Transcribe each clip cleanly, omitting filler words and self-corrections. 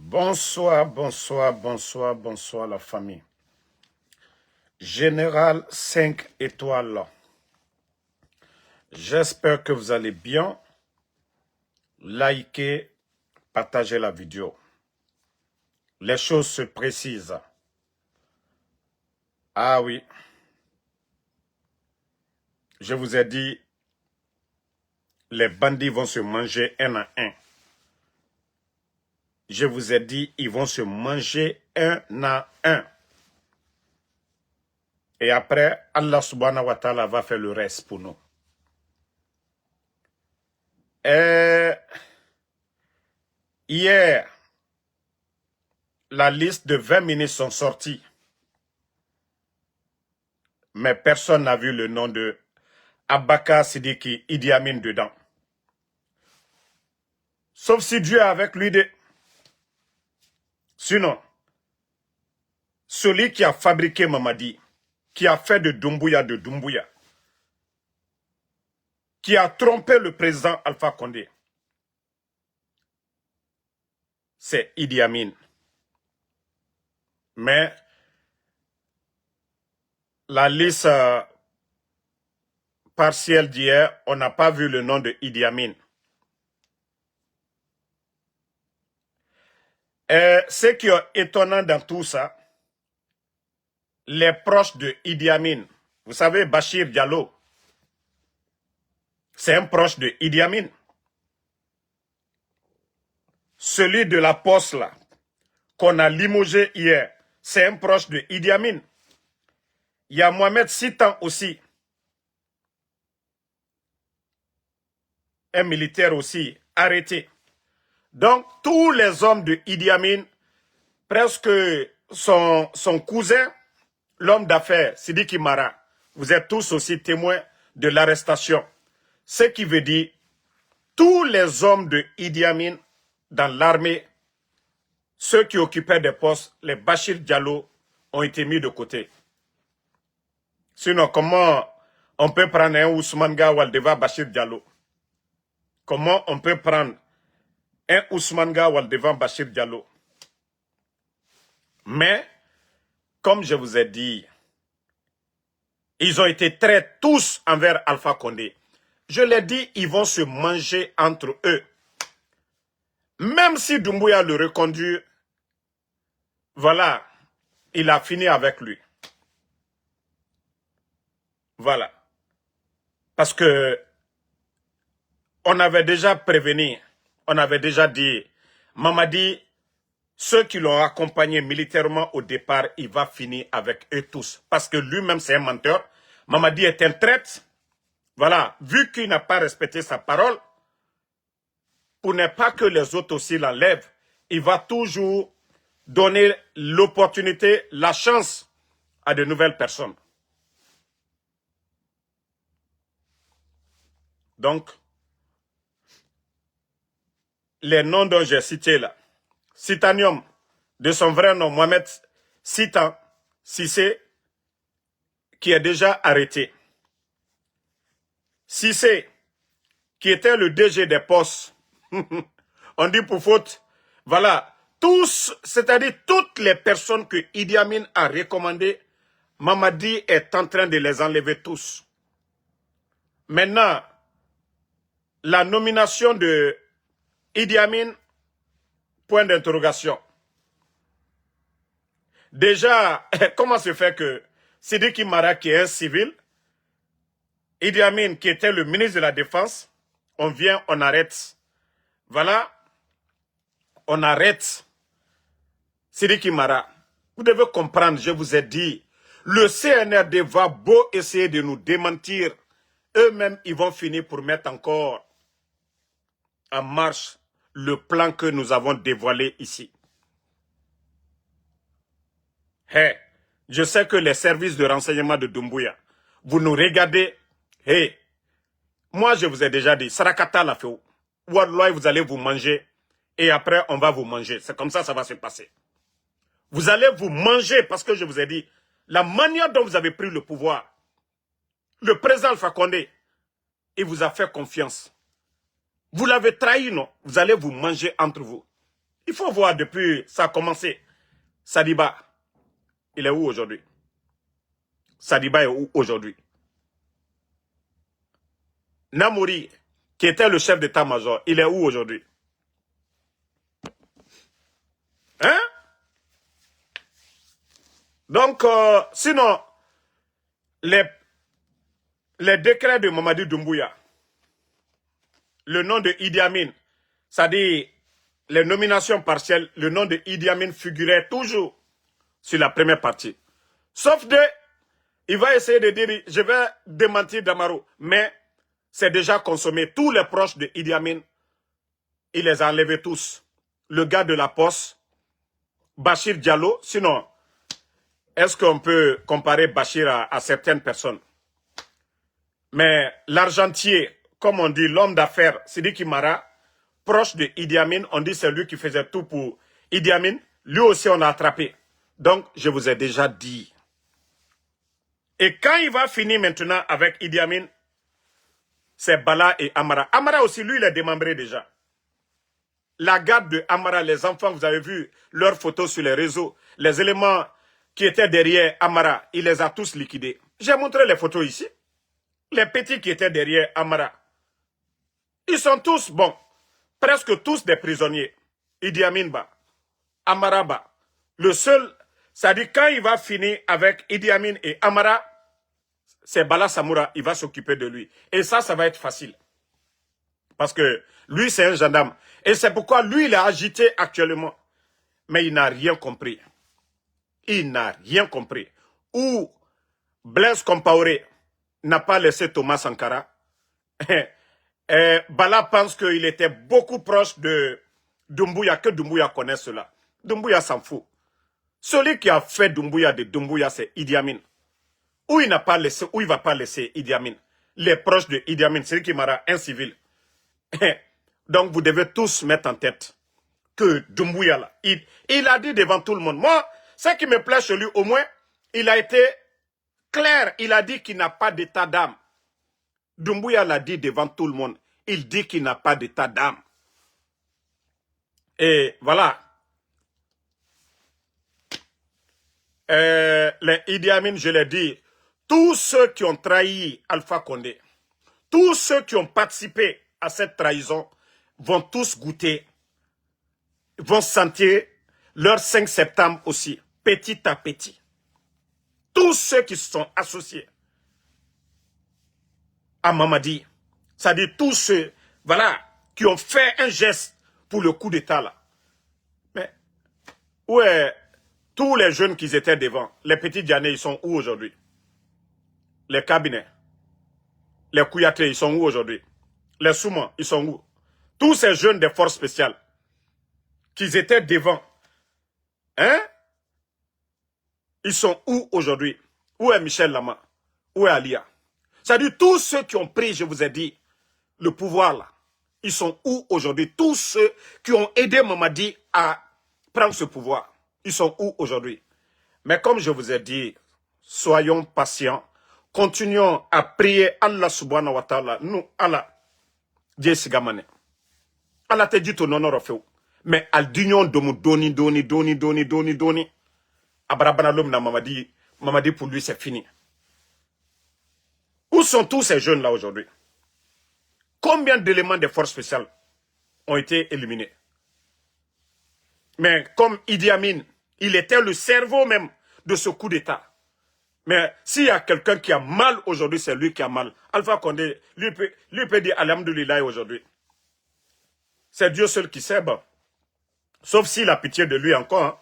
Bonsoir, bonsoir, bonsoir, bonsoir la famille. Général 5 étoiles. J'espère que vous allez bien. Likez, partagez la vidéo. Les choses se précisent. Ah oui. Je vous ai dit, les bandits vont se manger un à un. Je vous ai dit, ils vont se manger un à un. Et après, Allah subhanahu wa ta'ala va faire le reste pour nous. Hier, la liste de 20 ministres sont sortis. Mais personne n'a vu le nom de Abaka Sidiki Idi Amin dedans. Sauf si Dieu est avec lui. Sinon, celui qui a fabriqué Mamadi, qui a fait de Doumbouya, qui a trompé le président Alpha Condé, c'est Idi Amin. Mais la liste partielle d'hier, on n'a pas vu le nom de Idi Amin. Et ce qui est étonnant dans tout ça, les proches de Idi Amin, vous savez, Bachir Diallo, c'est un proche de Idi Amin. Celui de la poste là, qu'on a limogé hier, c'est un proche de Idi Amin. Il y a Mohamed Sitan aussi, un militaire aussi, arrêté. Donc, tous les hommes de Idi Amin, presque son cousin, l'homme d'affaires, Sidiki Mara, vous êtes tous aussi témoins de l'arrestation. Ce qui veut dire, tous les hommes de Idi Amin dans l'armée, ceux qui occupaient des postes, les Bachir Diallo, ont été mis de côté. Sinon, comment on peut prendre un Ousmane Gawal devant Bachir Diallo? Comment on peut prendre un Ousmane Gawal devant Bachir Diallo? Mais, comme je vous ai dit, ils ont été très tous envers Alpha Condé. Je l'ai dit, ils vont se manger entre eux. Même si Doumbouya le reconduit, voilà, il a fini avec lui. Voilà. Parce que on avait déjà prévenu, on avait déjà dit, Mamadi, ceux qui l'ont accompagné militairement au départ, il va finir avec eux tous. Parce que lui-même, c'est un menteur. Mamadi est un traître. Voilà, vu qu'il n'a pas respecté sa parole, pour ne pas que les autres aussi l'enlèvent, il va toujours donner l'opportunité, la chance à de nouvelles personnes. Donc, les noms dont j'ai cités là, Sitanium, de son vrai nom, Mohamed Sitan Sissé, qui est déjà arrêté. Sissé, qui était le DG des postes, on dit pour faute, voilà, tous, c'est-à-dire toutes les personnes que Idi Amin a recommandées, Mamadi est en train de les enlever tous. Maintenant, la nomination de Idi Amin, point d'interrogation. Déjà, comment se fait que Sidiki Mara, qui est un civil, Idi Amin, qui était le ministre de la Défense, on vient, on arrête. Voilà, on arrête Sidiki Mara. Vous devez comprendre, je vous ai dit, le CNRD va beau essayer de nous démentir. Eux-mêmes, ils vont finir pour mettre encore en marche le plan que nous avons dévoilé ici. Hey, je sais que les services de renseignement de Doumbouya, vous nous regardez. Hey, moi je vous ai déjà dit, Sarakata l'a fait. Wallah, vous allez vous manger et après on va vous manger. C'est comme ça va se passer. Vous allez vous manger parce que je vous ai dit, la manière dont vous avez pris le pouvoir, le président Alpha Condé, il vous a fait confiance. Vous l'avez trahi, non? Vous allez vous manger entre vous. Il faut voir depuis ça a commencé. Sadiba, il est où aujourd'hui? Sadiba est où aujourd'hui? Namouri, qui était le chef d'état-major, il est où aujourd'hui? Hein? Donc, sinon, les décrets de Mamadi Doumbouya, le nom de Idi Amin, c'est-à-dire les nominations partielles, le nom de Idi Amin figurait toujours sur la première partie. Sauf de, il va essayer de dire, je vais démentir Damaro, mais c'est déjà consommé. Tous les proches de Idi Amin, il les a enlevés tous. Le gars de la poste, Bachir Diallo, sinon, est-ce qu'on peut comparer Bachir à certaines personnes? Mais l'argentier, comme on dit, l'homme d'affaires, Sidiki Mara, proche de Idi Amin, on dit c'est lui qui faisait tout pour Idi Amin. Lui aussi, on l'a attrapé. Donc, je vous ai déjà dit. Et quand il va finir maintenant avec Idi Amin, c'est Bala et Amara. Amara aussi, lui, il est démembré déjà. La garde de Amara, les enfants, vous avez vu leurs photos sur les réseaux. Les éléments qui étaient derrière Amara, il les a tous liquidés. J'ai montré les photos ici. Les petits qui étaient derrière Amara. Ils sont tous, bon, presque tous des prisonniers. Idi Amin Ba, Amara Ba. Le seul, c'est-à-dire quand il va finir avec Idi Amin et Amara, c'est Bala Samoura, il va s'occuper de lui. Et ça va être facile. Parce que lui, c'est un gendarme. Et c'est pourquoi lui, il est agité actuellement. Mais il n'a rien compris. Il n'a rien compris. Ou Blaise Compaoré n'a pas laissé Thomas Sankara. Bala pense qu'il était beaucoup proche de Doumbouya, que Doumbouya connaît cela. Doumbouya s'en fout. Celui qui a fait Doumbouya de Doumbouya, c'est Idi Amin. Où il n'a pas laissé, où il va pas laisser Idi Amin. Les proches de Idi Amin, c'est lui qui m'aura un civil. Donc vous devez tous mettre en tête que Doumbouya là, il a dit devant tout le monde. Moi, ce qui me plaît chez lui, au moins, il a été clair. Il a dit qu'il n'a pas d'état d'âme. Doumbouya l'a dit devant tout le monde. Il dit qu'il n'a pas d'état d'âme. Et voilà. Les Idi Amin, je l'ai dit, tous ceux qui ont trahi Alpha Condé, tous ceux qui ont participé à cette trahison vont tous goûter, vont sentir leur 5 septembre aussi, petit à petit. Tous ceux qui se sont associés à Mamadi, c'est-à-dire tous ceux, voilà, qui ont fait un geste pour le coup d'État là. Mais où est tous les jeunes qui étaient devant, les petits Dianais, ils sont où aujourd'hui? Les cabinets, les Kouyaté, ils sont où aujourd'hui? Les Soumans, ils sont où? Tous ces jeunes des forces spéciales qui étaient devant, hein? Ils sont où aujourd'hui? Où est Michel Lama? Où est Alia? C'est-à-dire tous ceux qui ont pris, je vous ai dit, le pouvoir là, ils sont où aujourd'hui? Tous ceux qui ont aidé Mamadi à prendre ce pouvoir, ils sont où aujourd'hui? Mais comme je vous ai dit, soyons patients, continuons à prier Allah subhanahu wa ta'ala. Nous, Allah, Dieu sigamane. Allah te dit ton honneur fait. Mais al dignon de doni. Abrabana l'homme na Mamadi pour lui c'est fini. Où sont tous ces jeunes là aujourd'hui? Combien d'éléments des forces spéciales ont été éliminés? Mais comme Idi Amin, il était le cerveau même de ce coup d'État. Mais s'il y a quelqu'un qui a mal aujourd'hui, c'est lui qui a mal. Alpha Condé, lui peut dire Alhamdoulilah aujourd'hui. C'est Dieu seul qui sait. Bon. Sauf s'il a pitié de lui encore. Hein.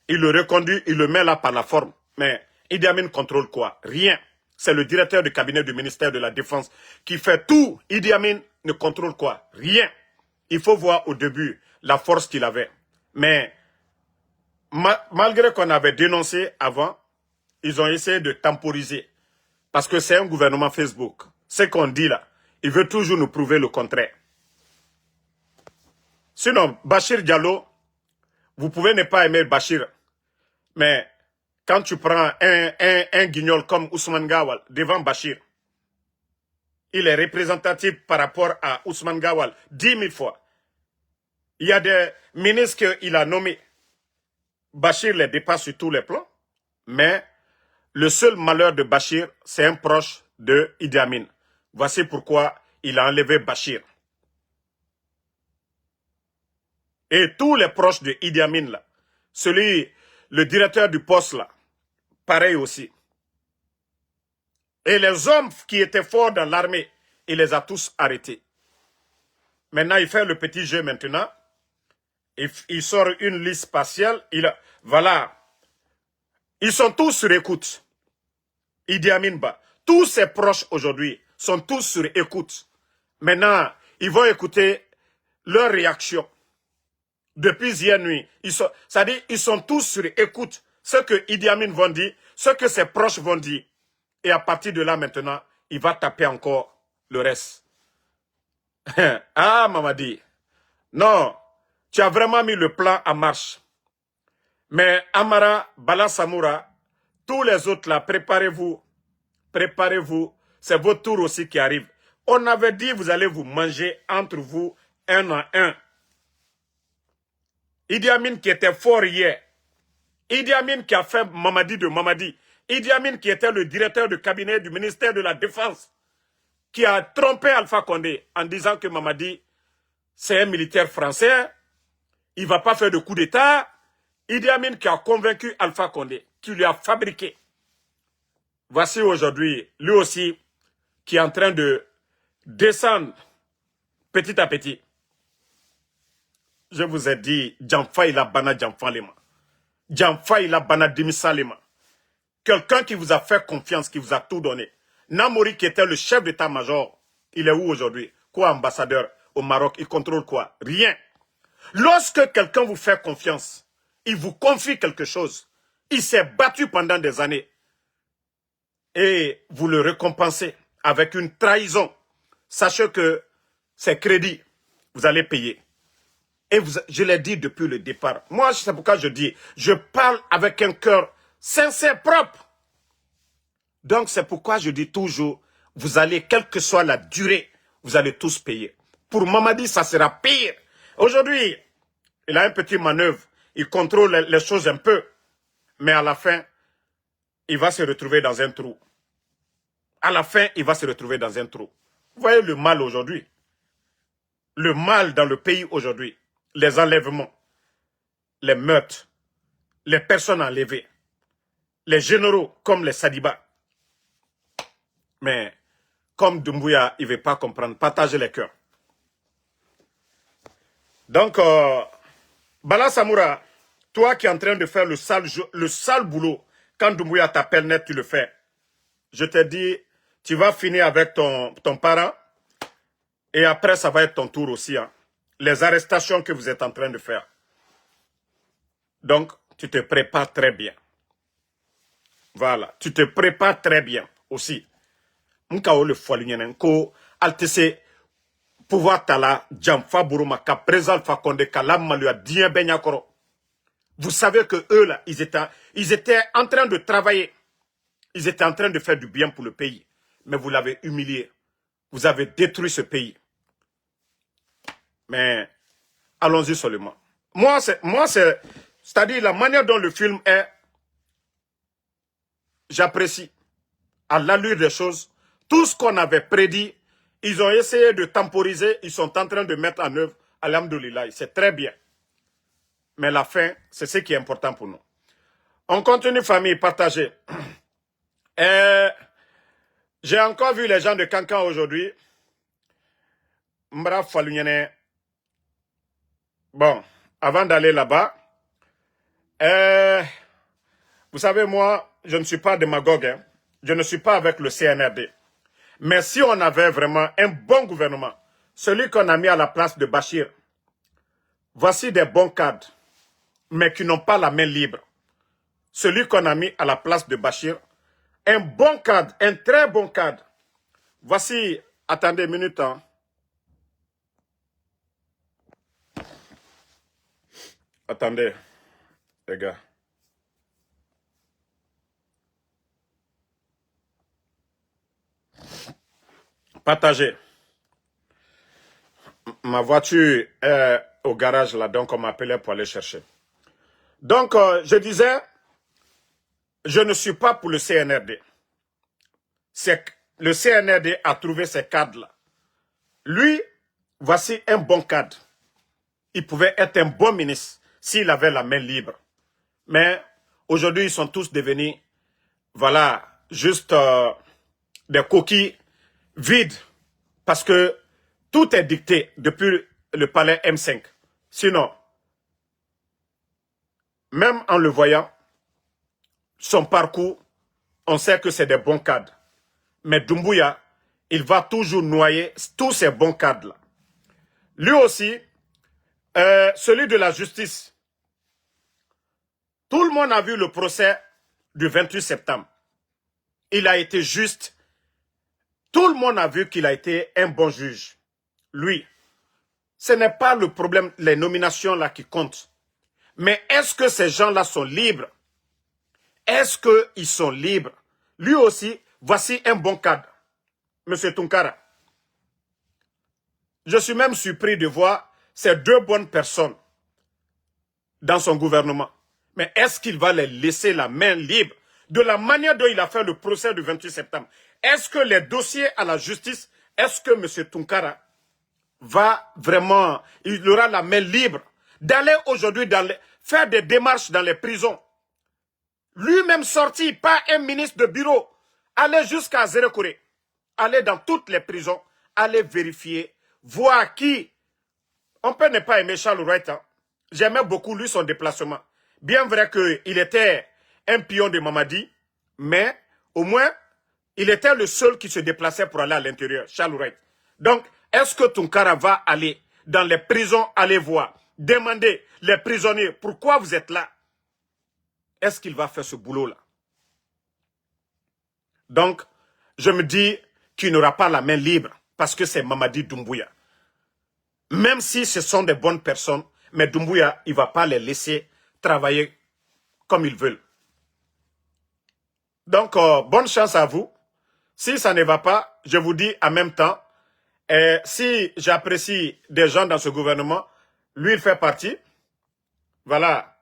Il le reconduit, il le met là par la forme. Mais Idi Amin contrôle quoi? Rien. C'est le directeur du cabinet du ministère de la Défense qui fait tout. Idi Amin ne contrôle quoi? Rien. Il faut voir au début la force qu'il avait. Mais malgré qu'on avait dénoncé avant, ils ont essayé de temporiser. Parce que c'est un gouvernement Facebook. Ce qu'on dit là, il veut toujours nous prouver le contraire. Sinon, Bachir Diallo, vous pouvez ne pas aimer Bachir. Mais quand tu prends un guignol comme Ousmane Gawal devant Bachir, il est représentatif par rapport à Ousmane Gawal 10 000 fois. Il y a des ministres qu'il a nommés. Bachir les dépasse sur tous les plans. Mais le seul malheur de Bachir, c'est un proche de Idi Amin. Voici pourquoi il a enlevé Bachir. Et tous les proches de Idi Amin, là, le directeur du poste, là, pareil aussi. Et les hommes qui étaient forts dans l'armée, il les a tous arrêtés. Maintenant, il fait le petit jeu maintenant. Il sort une liste spatiale. Voilà. Ils sont tous sur écoute. Idi Amin Ba. Tous ses proches aujourd'hui sont tous sur écoute. Maintenant, ils vont écouter leur réaction. Depuis hier nuit, c'est-à-dire ils sont tous sur écoute. Ce que Idi Amin vont dire, ce que ses proches vont dire. Et à partir de là maintenant, il va taper encore le reste. Ah, Mamadi. Non, tu as vraiment mis le plan en marche. Mais Amara, Bala Samoura, tous les autres là, préparez-vous. Préparez-vous. C'est votre tour aussi qui arrive. On avait dit vous allez vous manger entre vous un à un. Idi Amin qui était fort hier. Idi Amin qui a fait Mamadi de Mamadi. Idi Amin qui était le directeur de cabinet du ministère de la Défense. Qui a trompé Alpha Condé en disant que Mamadi, c'est un militaire français. Il ne va pas faire de coup d'État. Idi Amin qui a convaincu Alpha Condé, qui lui a fabriqué. Voici aujourd'hui, lui aussi, qui est en train de descendre petit à petit. Je vous ai dit, Djamfa il a bana Djamfa lema. Djamfa il a bana Dimissa lema. Quelqu'un qui vous a fait confiance, qui vous a tout donné. Namori qui était le chef d'état-major, il est où aujourd'hui? Quoi, ambassadeur au Maroc? Il contrôle quoi? Rien. Lorsque quelqu'un vous fait confiance, il vous confie quelque chose. Il s'est battu pendant des années. Et vous le récompensez avec une trahison. Sachez que c'est crédit. Vous allez payer. Et je l'ai dit depuis le départ. Moi, c'est pourquoi je dis, je parle avec un cœur sincère, propre. Donc, c'est pourquoi je dis toujours, vous allez, quelle que soit la durée, vous allez tous payer. Pour Mamadi, ça sera pire. Aujourd'hui, il a un petit manœuvre. Il contrôle les choses un peu. Mais à la fin, il va se retrouver dans un trou. À la fin, il va se retrouver dans un trou. Vous voyez le mal aujourd'hui. Le mal dans le pays aujourd'hui. Les enlèvements, les meurtres, les personnes enlevées, les généraux comme les Sadiba. Mais comme Doumbouya, il ne veut pas comprendre, partagez les cœurs. Donc, Bala Samoura, toi qui es en train de faire le sale boulot, quand Doumbouya t'appelle net, tu le fais. Je te dis, tu vas finir avec ton parent et après, ça va être ton tour aussi. Hein. Les arrestations que vous êtes en train de faire. Donc, tu te prépares très bien. Voilà, tu te prépares très bien aussi. Mkao le foalinyen ko altese pouvoir tala jamfa buruma ka présent fa konde kalam malua dien benyakoro. Vous savez que eux là, ils étaient en train de travailler. Ils étaient en train de faire du bien pour le pays. Mais vous l'avez humilié. Vous avez détruit ce pays. Mais allons-y seulement. C'est-à-dire la manière dont le film est, j'apprécie. À l'allure des choses, tout ce qu'on avait prédit, ils ont essayé de temporiser, ils sont en train de mettre en œuvre. Alhamdoulilah, c'est très bien. Mais la fin, c'est ce qui est important pour nous. On continue, famille, partagez. J'ai encore vu les gens de Kankan aujourd'hui. Mbra Falunyene. Bon, avant d'aller là-bas, vous savez, moi, je ne suis pas démagogue. Hein. Je ne suis pas avec le CNRD. Mais si on avait vraiment un bon gouvernement, celui qu'on a mis à la place de Bachir, voici des bons cadres, mais qui n'ont pas la main libre. Celui qu'on a mis à la place de Bachir, un bon cadre, un très bon cadre. Voici, attendez une minute. Hein. Attendez, les gars. Partagez. Ma voiture est au garage là, donc on m'appelait pour aller chercher. Donc, je disais, je ne suis pas pour le CNRD. Le CNRD a trouvé ces cadres-là. Lui, voici un bon cadre. Il pouvait être un bon ministre s'il avait la main libre. Mais aujourd'hui, ils sont tous devenus, voilà, juste des coquilles vides. Parce que tout est dicté depuis le palais M5. Sinon, même en le voyant, son parcours, on sait que c'est des bons cadres. Mais Doumbouya, il va toujours noyer tous ces bons cadres-là. Lui aussi, celui de la justice. Tout le monde a vu le procès du 28 septembre. Il a été juste. Tout le monde a vu qu'il a été un bon juge. Lui, ce n'est pas le problème, les nominations là qui comptent. Mais est-ce que ces gens-là sont libres? Est-ce qu'ils sont libres? Lui aussi, voici un bon cadre. Monsieur Tunkara. Je suis même surpris de voir ces deux bonnes personnes dans son gouvernement. Mais est-ce qu'il va les laisser la main libre de la manière dont il a fait le procès du 28 septembre? Est-ce que les dossiers à la justice, est-ce que M. Tunkara va vraiment, il aura la main libre d'aller aujourd'hui faire des démarches dans les prisons? Lui-même sorti, pas un ministre de bureau, aller jusqu'à Zérekouré, aller dans toutes les prisons, aller vérifier, voir qui. On peut ne pas aimer Charles Wright. Hein. J'aimais beaucoup lui son déplacement. Bien vrai qu'il était un pion de Mamadi, mais au moins, il était le seul qui se déplaçait pour aller à l'intérieur, Charles Wright. Donc, est-ce que Tunkara va aller dans les prisons, aller voir, demander les prisonniers, pourquoi vous êtes là? Est-ce qu'il va faire ce boulot-là? Donc, je me dis qu'il n'aura pas la main libre parce que c'est Mamadi Doumbouya. Même si ce sont des bonnes personnes, mais Doumbouya, il ne va pas les laisser travailler comme ils veulent. Donc, bonne chance à vous. Si ça ne va pas, je vous dis en même temps, si j'apprécie des gens dans ce gouvernement, lui, il fait partie. Voilà.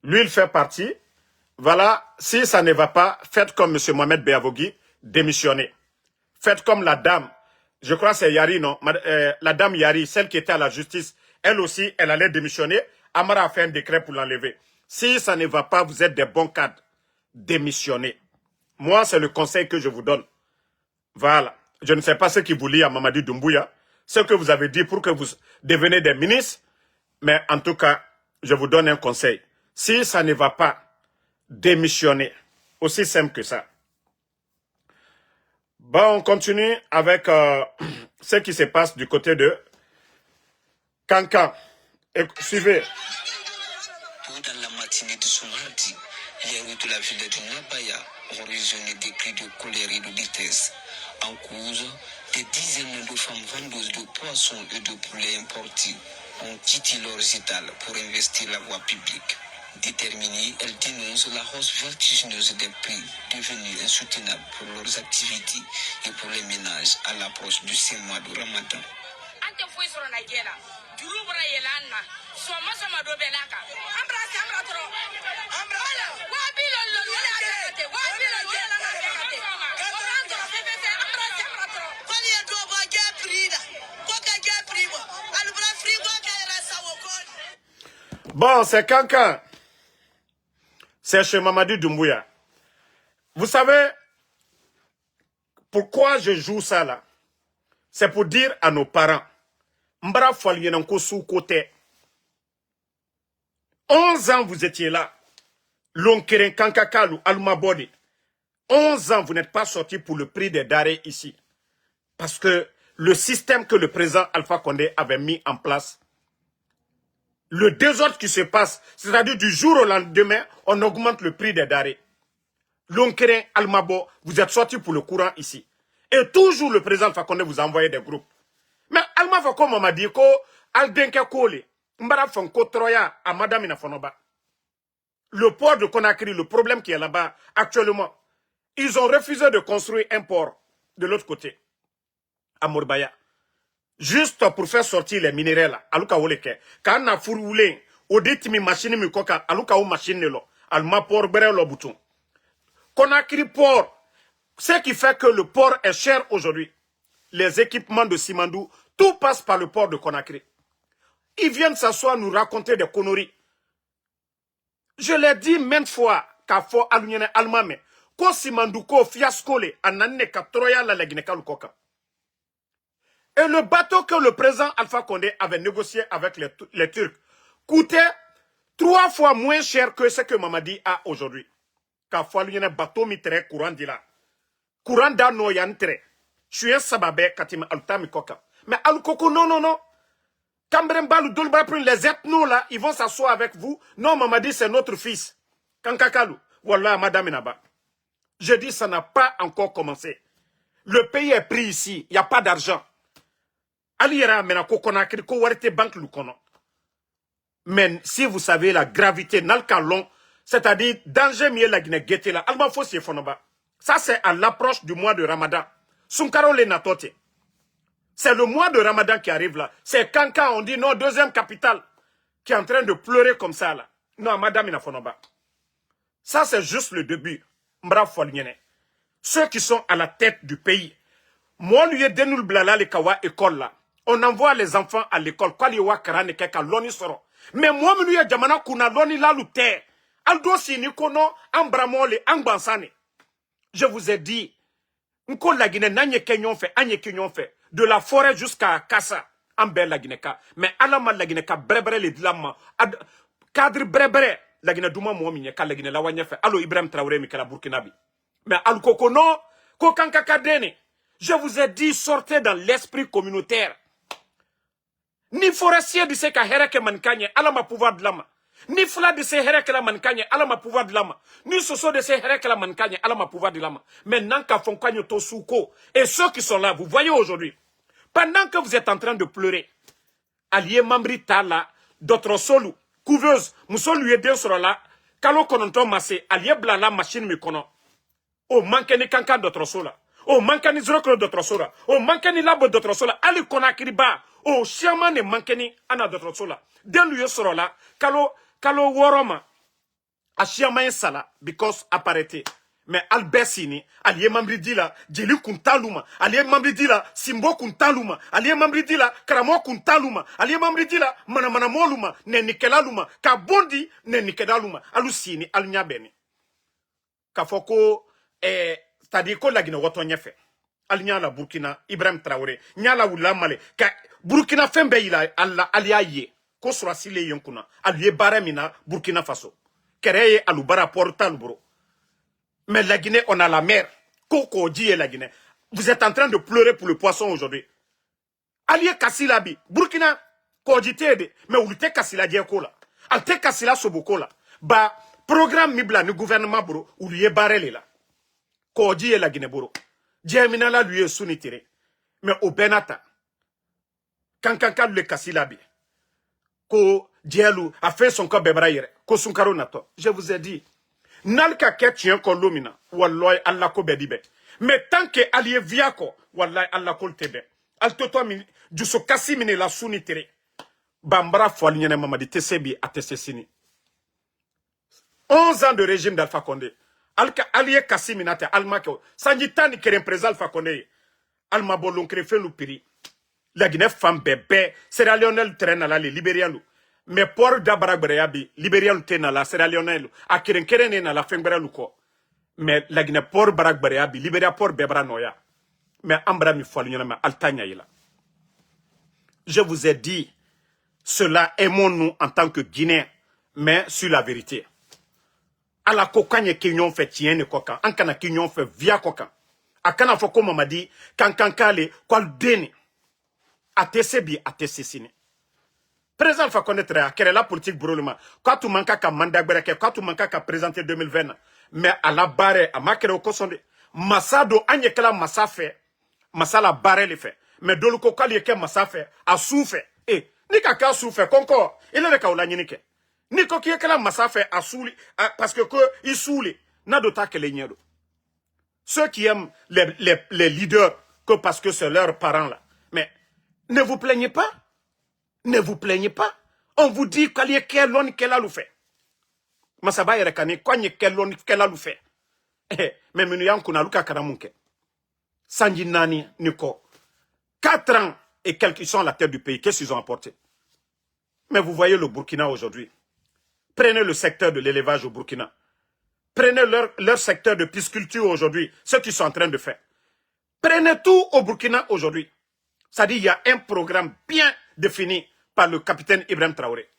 Lui, il fait partie. Voilà. Si ça ne va pas, faites comme M. Mohamed Beavogui, démissionnez. Faites comme la dame. Je crois que c'est Yari, non? La dame Yari, celle qui était à la justice, elle aussi, elle allait démissionner. Amara a fait un décret pour l'enlever. Si ça ne va pas, vous êtes des bons cadres. Démissionnez. Moi, c'est le conseil que je vous donne. Voilà. Je ne sais pas ce qui vous lie à Mamadi Doumbouya, ce que vous avez dit pour que vous deveniez des ministres, mais en tout cas, je vous donne un conseil. Si ça ne va pas, démissionnez. Aussi simple que ça. Bon, on continue avec ce qui se passe du côté de Kankan. Et suivez. Dans la matinée de ce mardi, les rues de la ville de Nabaya ont résonné des cris de colère et de détresse. En cause, des dizaines de femmes vendeuses de poissons et de poulets importés ont quitté leurs étals pour investir la voie publique. Déterminées, elles dénoncent la hausse vertigineuse des prix devenus insoutenables pour leurs activités et pour les ménages à l'approche du 6 mois de Ramadan. Bon, c'est Kankan. C'est chez Mamadi Doumbouya. Vous savez pourquoi je joue ça là? C'est pour dire à nos parents, Mbra Falienanko sous côté. 11 ans vous étiez là. Lonkeren Kankakalu, Almabodi. 11 ans vous n'êtes pas sortis pour le prix des darés ici. Parce que le système que le président Alpha Condé avait mis en place, le désordre qui se passe, c'est-à-dire du jour au lendemain, on augmente le prix des darés. Lonkeren, Almabo, vous êtes sortis pour le courant ici. Et toujours le président Alpha Condé vous a envoyé des groupes. Mais Alma Fako m'a dit que Aldenke Kole, Mbara Fonko Troya à Madame Inafonoba. Le port de Conakry, le problème qui est là-bas actuellement, ils ont refusé de construire un port de l'autre côté, à Morbaya. juste pour faire sortir les minéraux là, aluka woleke. Quand on a fourroulé, au détimi machine mi koka, aluka ou machine lo, alma port bere lo bouton. Conakry port, ce qui fait que le port est cher aujourd'hui. Les équipements de Simandou, tout passe par le port de Conakry. Ils viennent s'asseoir nous raconter des conneries. Je l'ai dit maintes fois, qu'a fort alunyene almame, ko Simandou ko fiasco le, anane ka troya la legineka lukoka. Et le bateau que le président Alpha Condé avait négocié avec les Turcs coûtait 3 fois moins cher que ce que Mamadi a aujourd'hui. Qu'a fort alunyene bateau mitre courant dila. Courant da no yantre. Je suis un sababé katima alutami koka. Mais alukoko non non non. Kambremba Dolba les ethnos là, ils vont s'asseoir avec vous. Non, Mamadi, c'est notre fils. Kankakalu. Voilà, madame Naba. Je dis, ça n'a pas encore commencé. Le pays est pris ici. Il n'y a pas d'argent. Aliyera menako Conakry ko warite banque lukono. Mais si vous savez la gravité, nalka long, c'est-à-dire danger mieux la Guinée guette là, alma fossi fonoba. Ça c'est à l'approche du mois de Ramadan. Sunkaro le natote. C'est le mois de Ramadan qui arrive là. C'est quand on dit non, deuxième capitale, qui est en train de pleurer comme ça là. Non, madame Inafonoba. Ça c'est juste le début. Mbra Foligné. Ceux qui sont à la tête du pays. Moi, lui, denul blala le kawa école là. On envoie les enfants à l'école. Quoi liwa karane keka loni soro. Mais moi, lui, jamana kuna loni la lute. Aldo si ni kono, ambramole, angbansane. Je vous ai dit, Nko la Guinée, n'anye kenyon fait, anye kenyon fait. De la forêt jusqu'à Kassa, en belle la Guinée-ka. Mais alama la Guinée-ka, brebre les dilama. Cadre brebre, la Guinée douma mouamine, ka la Guinée la wanya fait. Allo Ibrahim Traoré, mi la Burkinabi. Mais al koko non, kokanka kadene. Je vous ai dit, sortez dans l'esprit communautaire. Ni forestier de ce ka hereke mankanye, alama pouvoir de l'ama. Ni fla de se hereke la mankanye, alama pouvoir de l'ama. Ni soso de se hereke la mankanye, alama pouvoir de l'ama. Maintenant qu'à fonkanyo to souko, et ceux qui sont là, vous voyez aujourd'hui, pendant que vous êtes en train de pleurer, allié Mambri Tala, d'autres solou, couveuse, mousso lui aider sur là, kalo kononton massé, allié blala machine me kono. Oh, mankani kankan d'autres sola. Oh, mankani zrokro d'autres sola. Oh, mankani labo d'autres sola. Ali Conakry ba. Oh, chairman ne mankani ana d'autres sola. Den lui sur là, kalo woroma. A chairman sala, because apparete. Mais Albessini, allié Mambri Dila, Djeli Kuntaluma, allié Mambri Dila, Simbo Kuntaluma, allié Mambri Dila, Kramo Kuntaluma, allié Mambri Dila, Manamana Moluma, ne Nikelaluma, Kabondi, ne Nikedaluma, Alusini, Alnyabeni. Kafoko, c'est-à-dire que la Guinée wotonya fait. Alnya la Burkina, Ibrahim Traoré, Nyala Oula Male, Burkina Fembe ila, Allah, aliaye, ko sura sile yonkuna, allié Baremina, Burkina Faso. Kereye alubara portal bro. Mais la Guinée, on a la mer. Koko dit et la Guinée. Vous êtes en train de pleurer pour le poisson aujourd'hui. Allié Kassilabi, Burkina, Kodjité, mais où l'était Kassila Diekola. Alte Kassila Sobokola. Ba, programme Mibla, le gouvernement bro, où lui est barré là. Kodji et la Guinée bro. Djeminala lui est sounitiré. Mais au Benata, Kankanka le Kassilabi. Ko Djelou a fait son corps bebraïre. Ko Sunkaro Nato. Je vous ai dit. Nalka ketien ko lumina, wallahi Allah ko bedibe. Mais tant que allié viako, wallahi Allah ko tebe. Al toto min, juso kasi mine la suni tere. Bambara fol nyene mamadi tesebi a tesesini. 11 ans de régime d'Alpha Condé. Alka allié kasi minate almako. Sanjitani keren présent Alpha Condé. Alma bolon krefe lupiri. La Guinée femme bébé, Sierra Leone traîne la Libéria. Mais pour d'Abragbereabi, Libéria Tenala, Sierra Leone, à Kerenkeren na la Fengbera Luko. Mais la Guinée pour Baragbereabi, Libéria pour Bebra Noya. Mais Ambra mi folinama Altanya ila. Je vous ai dit, cela aimons-nous en tant que Guinéens, mais sur la vérité. À la cocagne qui n'ont fait tienne coca, en cana qui n'ont fait via coca. À cana foko m'a dit, kankankale, qual deni. A tesebi, a tesesine. Président Alpha Condé quelle est la politique brûlement. Quand tu manques qu'à mandat, quand tu manques qu'à présenter 2020, mais à la barre, à ma kere au kosonde, Massado, anyekela massa fait, massa la barre le fait. Mais de l'autre côté, il massa fait, a souffert. Eh, ni kaka souffert, concord, il est le cas où la nyenike. Ni koki la massa fait, a souli, parce que il souli, n'a d'autre que les nyero. Ceux qui aiment les leaders, que parce que c'est leurs parents là. Mais, Ne vous plaignez pas. Ne vous plaignez pas. On vous dit qu'il y a quelqu'un qui a fait. Masaba yerekani, quoi n'y a quelqu'un qui a fait. Mais nous y'en connaissons luka karamunke. Sanji Nani, Niko. 4 ans et quelques sont à la tête du pays. Qu'est-ce qu'ils ont apporté? Mais vous voyez le Burkina aujourd'hui. Prenez le secteur de l'élevage au Burkina. Prenez leur secteur de pisciculture aujourd'hui. Ce qu'ils sont en train de faire. Prenez tout au Burkina aujourd'hui. C'est-à-dire qu'il y a un programme bien défini par le capitaine Ibrahim Traoré.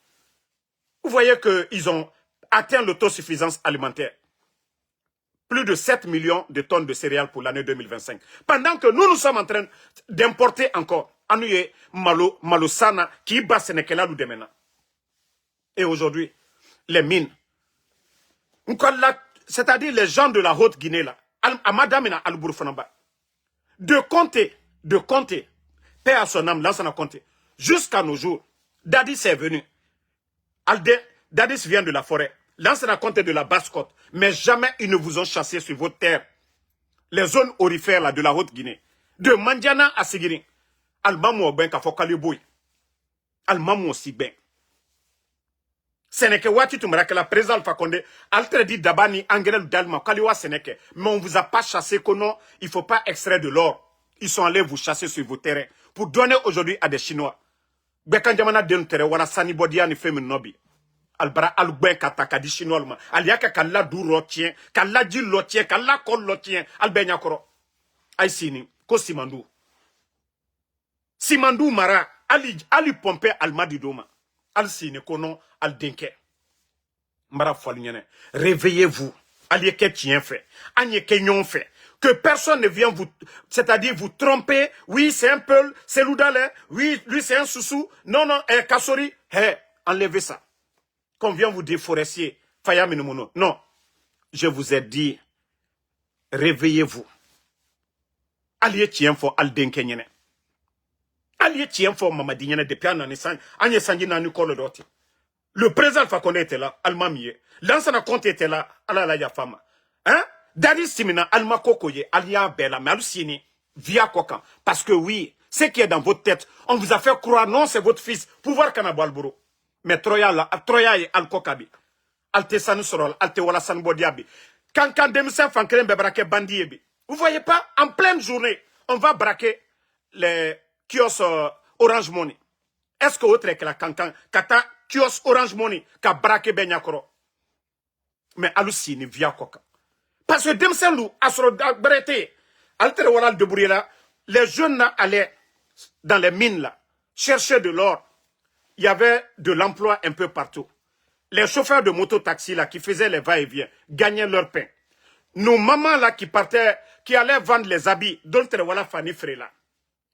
Vous voyez qu'ils ont atteint l'autosuffisance alimentaire. Plus de 7 millions de tonnes de céréales pour l'année 2025. Pendant que nous sommes en train d'importer encore. Anouye malo sana qui bat Sénékela ou demena. Et aujourd'hui, les mines. C'est-à-dire les gens de la Haute-Guinée là. Amadamina al-Bourfanamba. De compter, paix à son âme, Lansana Conté, jusqu'à nos jours, Dadis est venu. Dadis vient de la forêt. Lansana Conté de la Basse-Côte. Mais jamais ils ne vous ont chassé sur votre terre. Les zones orifères là, de la Haute-Guinée. De Mandiana à Sigiri. Almamou ben Kafokaliboui. Almamou aussi ben. Sénéke wati tumrake la président Alpha Condé. Altre dit Dabani, Angel Dalma, Kaliwa Sénéke. Mais on vous a pas chassé que non, il faut pas extraire de l'or. Ils sont allés vous chasser sur vos terrains. Pour donner aujourd'hui à des Chinois. Bekanjamana den terre, wala sani bodia ni femme nobi. Albara alben kataka di Chinois luma. Aliaka kala du rotien, kala di lotien, kala kol lotien, albenya koro. Ay sini, ko Simandou. Simandou mara, ali pompe almadi doma. Al sini kono al denke. Mara folignene. Réveillez-vous. Alieke tien fait. Agneke nyon fait. Que personne ne vienne vous, c'est-à-dire vous tromper. Oui, c'est un Peul, c'est Loudalin. Oui, lui c'est un Soussou. Non, non, Kassori. Enlevez ça. Qu'on vient vous déforester. Faya Minumuno. Non. Je vous ai dit, réveillez-vous. Aliye tien fo al denke nyene. Aliye tien fo mamadi nyene depuis un an. Anye sangi nanu kolo doti. Le président Alpha Condé était là, Almamiye. Lansana Conté était là, Alala Yafama. Hein? Dadis Simina, Alma Kokoye, Alia Bella, mais Alusini, via Kokan. Parce que oui, ce qui est dans votre tête, on vous a fait croire, non, c'est votre fils, pouvoir Kanabalboro. Mais Troya et Al-Kokabi. Altesanu Sorol, Altewala Sanbodiabi. Quand Demisen Fankren Bebrake Bandiebi. Vous voyez pas, en pleine journée, on va braquer les kiosques Orange Money. Est-ce que autre que la Kankan, Kata kiosque Orange Money, ka braqué Benyakoro. Mais Alusini via Kokan. Parce que Demsenlou, Asro Brete, Alter Walal de Bouriela, les jeunes là allaient dans les mines là, chercher de l'or. Il y avait de l'emploi un peu partout. Les chauffeurs de moto-taxi là qui faisaient les va-et-vient gagnaient leur pain. Nos mamans là qui partaient, qui allaient vendre les habits, d'autres voilà Fanny Frela.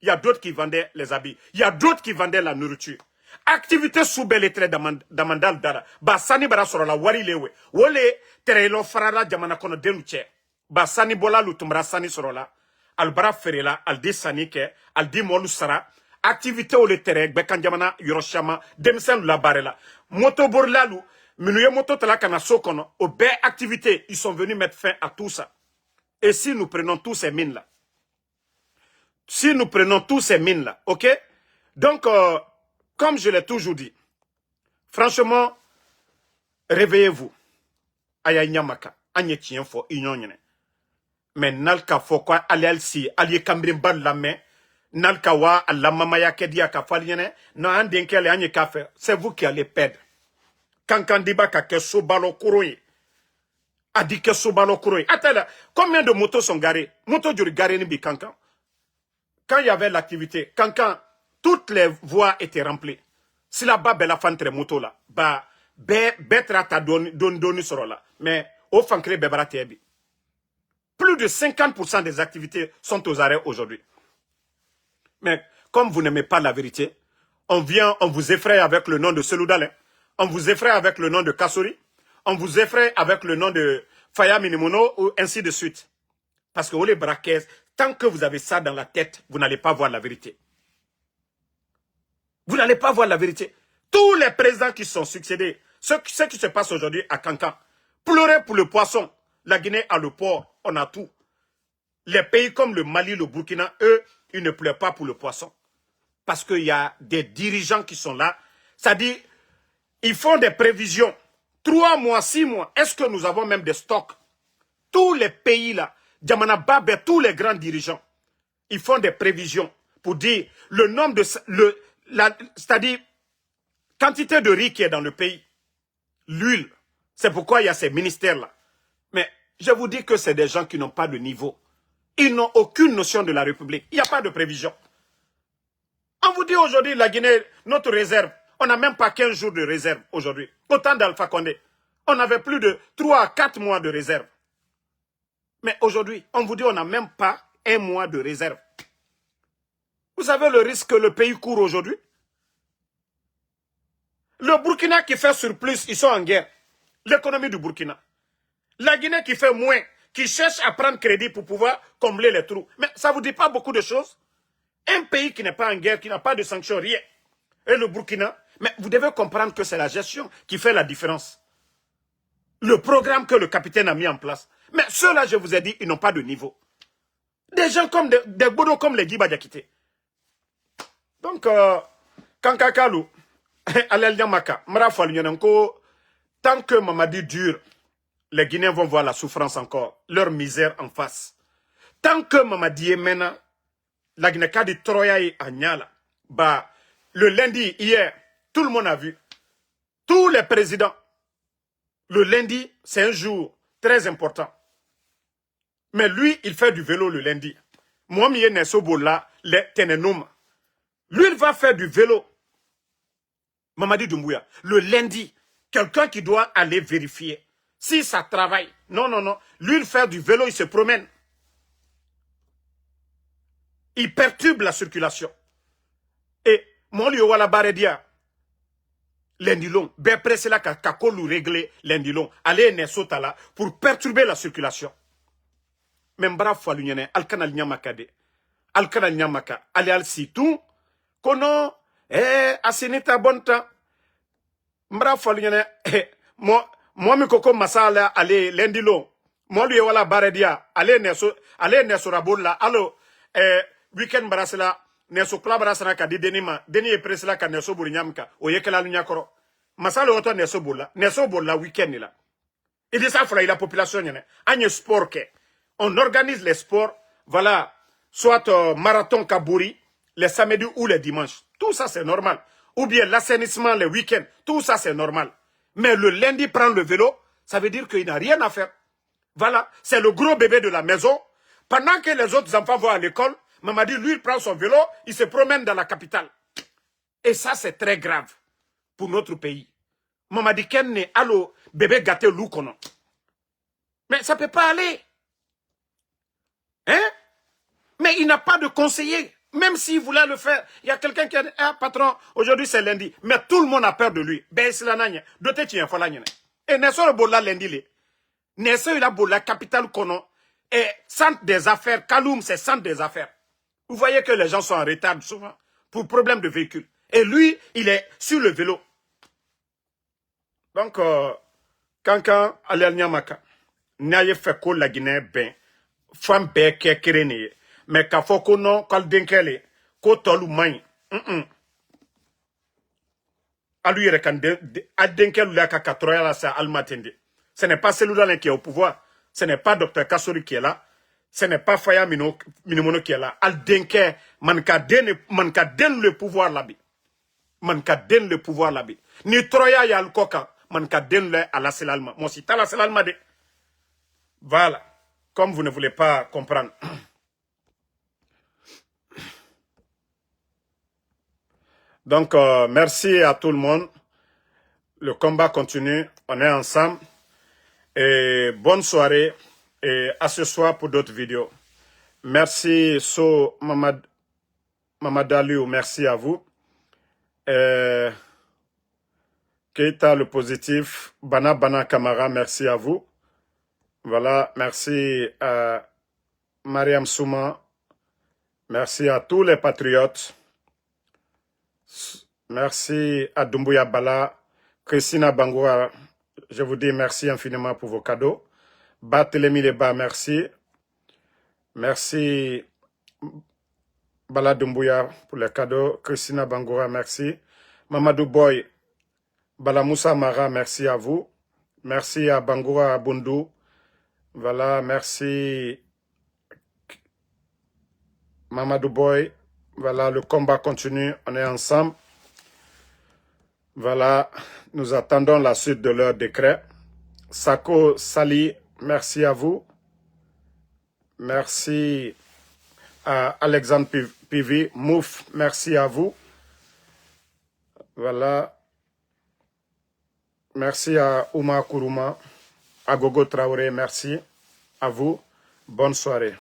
Il y a d'autres qui vendaient les habits. Il y a d'autres qui vendaient la nourriture. Activité sous belle d'Amandal Dara. Basani bara soro la wari lewe. Wole terelo farala jamana kono denuche. Basani bola lutumra sani soro la. Albara ferela, aldi sani ke, aldi molu sara. Activité au le terre, bekan jamana Hiroshima, demsen la barela. Moto borlalu, minuye moto tala kana sokono. Au bé activité, ils sont venus mettre fin à tout ça. Et si nous prenons tous ces mines là, ok? Donc, comme je l'ai toujours dit, franchement, réveillez-vous. Aya nyamaka, anye tien fo inyonyene. Mais nalka fo kwa alelsi, alie kambrim bad la main, nalka wa alla mamaya kedia ka faliene, na andenkele anye kafe, c'est vous qui allez perdre. Kankandiba ka keso balo kuroi. Adi keso balo kuroi. Attends, combien de motos sont garées? Motos du garé ni bi kankan. Quand il y avait l'activité, kankan, toutes les voies étaient remplies. Si là-bas, la fan très moto là, bah, betra ta doni soro là. Mais, au fankre bebara tebi. Plus de 50% des activités sont aux arrêts aujourd'hui. Mais, comme vous n'aimez pas la vérité, on vous effraie avec le nom de Seloudalin. On vous effraie avec le nom de Kassori. On vous effraie avec le nom de Faya Minimono, ou ainsi de suite. Parce que, les braquets, tant que vous avez ça dans la tête, vous n'allez pas voir la vérité. Vous n'allez pas voir la vérité. Tous les présidents qui sont succédés, ce qui se passe aujourd'hui à Kankan, pleurer pour le poisson. La Guinée a le port, on a tout. Les pays comme le Mali, le Burkina, eux, ils ne pleurent pas pour le poisson. parce qu'il y a des dirigeants qui sont là. C'est-à-dire, ils font des prévisions. 3 mois, 6 mois. Est-ce que nous avons même des stocks? Tous les pays là, Djamana Babé, tous les grands dirigeants, ils font des prévisions pour dire le nombre de... c'est-à-dire, quantité de riz qui est dans le pays. L'huile. C'est pourquoi il y a ces ministères-là. Mais je vous dis que c'est des gens qui n'ont pas de niveau. Ils n'ont aucune notion de la République. Il n'y a pas de prévision. On vous dit aujourd'hui, la Guinée, notre réserve, on n'a même pas 15 jours de réserve aujourd'hui. Autant d'Alpha Condé. On avait plus de 3 à 4 mois de réserve. Mais aujourd'hui, on vous dit on n'a même pas 1 mois de réserve. Vous savez le risque que le pays court aujourd'hui? Le Burkina qui fait surplus, ils sont en guerre. L'économie du Burkina. La Guinée qui fait moins, qui cherche à prendre crédit pour pouvoir combler les trous. Mais ça ne vous dit pas beaucoup de choses? Un pays qui n'est pas en guerre, qui n'a pas de sanctions, rien. Et le Burkina, mais vous devez comprendre que c'est la gestion qui fait la différence. Le programme que le capitaine a mis en place. Mais ceux-là, je vous ai dit, ils n'ont pas de niveau. Des gens comme des bodos comme les Guiba Diakité. Donc, Kankakalou, Alel Yamaka, Mrafal Nyananko, tant que Mamadi dure, les Guinéens vont voir la souffrance encore, leur misère en face. Tant que Mamadi est maintenant, la Guinée a dit Troya et Agnala, bah, le lundi, hier, tout le monde a vu. Tous les présidents. Le lundi, c'est un jour très important. Mais lui, il fait du vélo le lundi. Moi, je ne sais pas les Tenenoum. Lui, il va faire du vélo. Mamadi Doumbouya, le lundi, quelqu'un qui doit aller vérifier si ça travaille. Non, non, non. Lui, il fait du vélo, il se promène. Il perturbe la circulation. Et mon lieu wala baredia, lundi long, ben pressé là kakolu régler lundi long, aller nesotala pour perturber la circulation. Même brave fois l'union, alkanal nyamakade, alkanal nyamaka, aller al sitou, kono, asenita bon temps. Brave fois l'union, moi me koko masala aller lundi long, mon lieu wala baredia, aller nesorabola, allo, weekend barasela. Neso club rasana ka di denima deni e presla ka neso buri nyamka o yekela lu nyakoro masalo oto neso bola weekend la et de ça fera la population nyene anye sport ke on organise les sports voilà soit marathon kabouri les samedis ou les dimanches tout ça c'est normal ou bien l'assainissement les week-ends tout ça c'est normal mais le lundi prendre le vélo ça veut dire qu'il n'a rien à faire voilà c'est le gros bébé de la maison pendant que les autres enfants vont à l'école. Mamadi, lui, il prend son vélo, il se promène dans la capitale. Et ça, c'est très grave pour notre pays. Mamadi Kenne, allo, bébé gâté loukono. Mais ça ne peut pas aller. Hein? Mais il n'a pas de conseiller. Même s'il voulait le faire, il y a quelqu'un qui a dit, ah, patron, aujourd'hui c'est lundi. Mais tout le monde a peur de lui. Ben, c'est la nagne. Doté, tu es un Et Nesso le bola lundi, Nesso, il a bola capitale kono. Et centre des affaires, Kaloum, c'est centre des affaires. Vous voyez que les gens sont en retard souvent pour problème de véhicule. Et lui, il est sur le vélo. Donc, quand Alel Nyamaka, n'aye fait que la Guinée ben, femme beke kerene, mais quand faut qu'on non, quand denkele, qu'on tolu main, à lui à denkel la kakatroya la sa almatende. Ce n'est pas celui-là qui est au pouvoir. Ce n'est pas Dr Kassori qui est là. Ce n'est pas Faya Minimono qui est là. Al denke, man ka den le pouvoir là-bas. Man ka den le pouvoir là-bas. Ni Troya ya al koka, man ka den le à la selalma. Moi si t'as la selalma de. Voilà. Comme vous ne voulez pas comprendre. Donc, merci à tout le monde. Le combat continue. On est ensemble. Et bonne soirée. Et à ce soir pour d'autres vidéos. Merci So Mamadaliou, merci à vous. Keita le positif, Bana Kamara, merci à vous. Voilà, merci à Mariam Souma, merci à tous les patriotes. Merci à Doumbouya Bala, Christina Bangoua, je vous dis merci infiniment pour vos cadeaux. Batelemi Leba, merci. Merci Bala Doumbouya pour les cadeaux. Christina Bangoura, merci. Mamadou Boy, Bala Moussa Mara, merci à vous. Merci à Bangoura Abundou. Voilà, merci Mamadou Boy. Voilà, le combat continue, on est ensemble. Voilà, nous attendons la suite de leur décret. Sako Sali, merci à vous. Merci à Alexandre Pivi. Mouf, merci à vous. Voilà. Merci à Ouma Kourouma. À Gogo Traoré, merci. À vous. Bonne soirée.